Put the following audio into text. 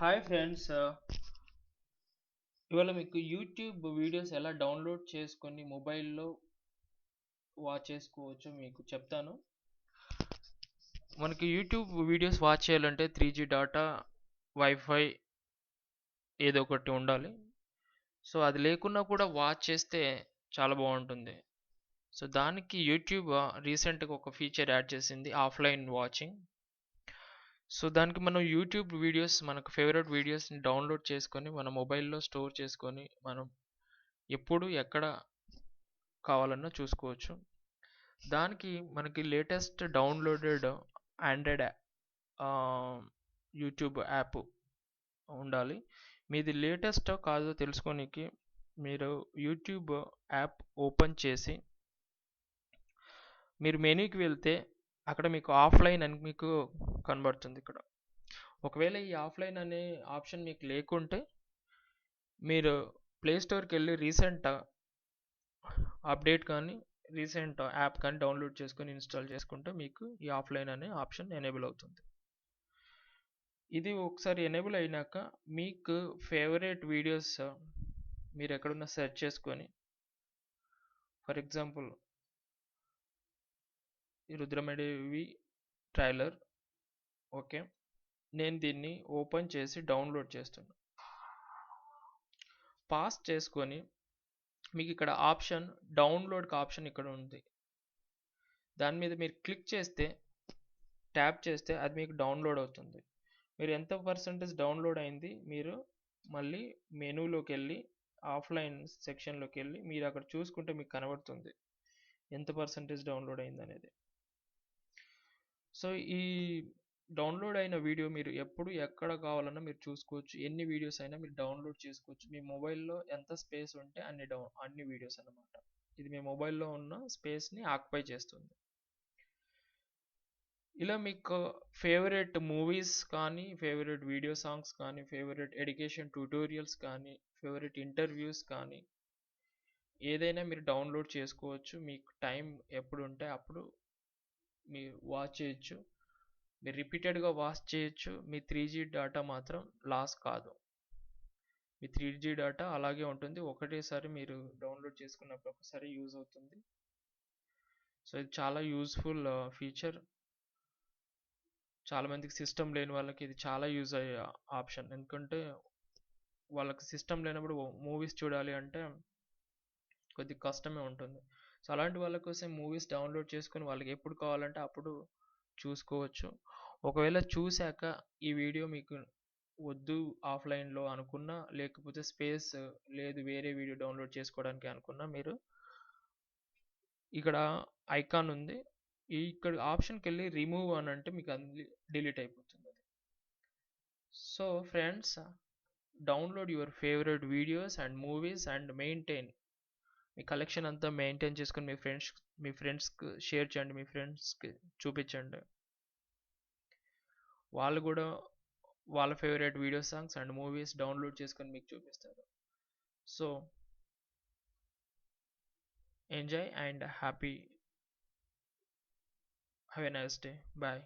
Hi friends, ఇవాళ మీకు YouTube videos ఎలా డౌన్లోడ్ చేసుకొని మొబైల్లో వాచ్ చేసుకోవచ్చో మీకు చెప్తాను. మనకి యూట్యూబ్ వీడియోస్ వాచ్ చేయాలంటే 3G డేటా, వైఫై ఏదో ఒకటి ఉండాలి. సో అది లేకున్నా కూడా వాచ్ చేస్తే చాలా బాగుంటుంది. సో దానికి యూట్యూబ్ రీసెంట్గా ఒక ఫీచర్ యాడ్ చేసింది, ఆఫ్లైన్ వాచింగ్. సో దానికి మనం యూట్యూబ్ వీడియోస్, మనకు ఫేవరెట్ వీడియోస్ని డౌన్లోడ్ చేసుకొని మన మొబైల్లో స్టోర్ చేసుకొని మనం ఎప్పుడు ఎక్కడ కావాలన్నా చూసుకోవచ్చు. దానికి మనకి latest downloaded Android YouTube app ఉండాలి. మీది లేటెస్ట్ కాదో తెలుసుకోనికి మీరు యూట్యూబ్ యాప్ ఓపెన్ చేసి మీరు మెనూకి వెళ్తే అక్కడ మీకు ఆఫ్లైన్ అని మీకు కనబడుతుంది. ఇక్కడ ఒకవేళ ఈ ఆఫ్లైన్ అనే ఆప్షన్ మీకు లేకుంటే మీరు ప్లే స్టోర్కి వెళ్ళి రీసెంట్ అప్డేట్ కానీ రీసెంట్ యాప్ కానీ డౌన్లోడ్ చేసుకొని ఇన్స్టాల్ చేసుకుంటే మీకు ఈ ఆఫ్లైన్ అనే ఆప్షన్ ఎనేబుల్ అవుతుంది. ఇది ఒకసారి ఎనేబుల్ అయినాక మీకు ఫేవరెట్ వీడియోస్ మీరు ఎక్కడున్నా సెర్చ్ చేసుకొని, ఫర్ ఎగ్జాంపుల్ ఈ రుద్రమదేవి ట్రైలర్, ఓకే, నేను దీన్ని ఓపెన్ చేసి డౌన్లోడ్ చేస్తున్నాను. పాస్ చేసుకొని మీకు ఇక్కడ ఆప్షన్ డౌన్లోడ్కి ఆప్షన్ ఇక్కడ ఉంది. దాని మీద మీరు క్లిక్ చేస్తే, ట్యాప్ చేస్తే అది మీకు డౌన్లోడ్ అవుతుంది. మీరు ఎంత పర్సెంటేజ్ డౌన్లోడ్ అయింది మీరు మళ్ళీ మెనూలోకి వెళ్ళి ఆఫ్లైన్ సెక్షన్లోకి వెళ్ళి మీరు అక్కడ చూసుకుంటే మీకు కనబడుతుంది ఎంత పర్సెంటేజ్ డౌన్లోడ్ అయింది అనేది. సో ఈ డౌన్లోడ్ అయిన వీడియో మీరు ఎప్పుడు ఎక్కడ కావాలన్నా మీరు చూసుకోవచ్చు. ఎన్ని వీడియోస్ అయినా మీరు డౌన్లోడ్ చేసుకోవచ్చు. మీ మొబైల్లో ఎంత స్పేస్ ఉంటే అన్ని వీడియోస్ అన్నమాట. ఇది మీ మొబైల్లో ఉన్న స్పేస్ని ఆక్యుపై చేస్తుంది. ఇలా మీకు ఫేవరెట్ మూవీస్ కానీ, ఫేవరెట్ వీడియో సాంగ్స్ కానీ, ఫేవరెట్ ఎడ్యుకేషన్ ట్యూటోరియల్స్ కానీ, ఫేవరెట్ ఇంటర్వ్యూస్ కానీ ఏదైనా మీరు డౌన్లోడ్ చేసుకోవచ్చు. మీకు టైం ఎప్పుడు ఉంటే అప్పుడు మీరు వాచ్ చేయొచ్చు. మీరు రిపీటెడ్గా వాచ్ చేయొచ్చు. మీ 3G డేటా మాత్రం లాస్ కాదు. మీ 3G డేటా అలాగే ఉంటుంది. ఒకటేసారి మీరు డౌన్లోడ్ చేసుకున్నప్పుడు ఒకసారి యూజ్ అవుతుంది. సో ఇది చాలా యూజ్ఫుల్ ఫీచర్. చాలామందికి సిస్టమ్ లేని వాళ్ళకి ఇది చాలా యూజ్ అయ్యే ఆప్షన్. ఎందుకంటే వాళ్ళకి సిస్టమ్ లేనప్పుడు మూవీస్ చూడాలి అంటే కొద్దిగా కష్టమే ఉంటుంది. సో అలాంటి వాళ్ళ కోసం మూవీస్ డౌన్లోడ్ చేసుకొని వాళ్ళకి ఎప్పుడు కావాలంటే అప్పుడు చూసుకోవచ్చు. ఒకవేళ చూశాక ఈ వీడియో మీకు వద్దు ఆఫ్లైన్లో అనుకున్నా, లేకపోతే స్పేస్ లేదు వేరే వీడియో డౌన్లోడ్ చేసుకోవడానికి అనుకున్నా, మీరు ఇక్కడ ఐకాన్ ఉంది, ఇక్కడ ఆప్షన్కి వెళ్ళి రిమూవ్ అని అంటే మీకు అది డిలీట్ అయిపోతుంది అది. So friends, download your favourite videos and movies and maintain me collection అంతా మెయింటైన్ చేసుకొని మీ ఫ్రెండ్స్కి షేర్ చేయండి, మీ ఫ్రెండ్స్కి చూపించండి. వాళ్ళు కూడా వాళ్ళ favourite video songs and movies download చేసుకొని మీకు చూపిస్తారు. So enjoy and happy. Have a nice day. Bye.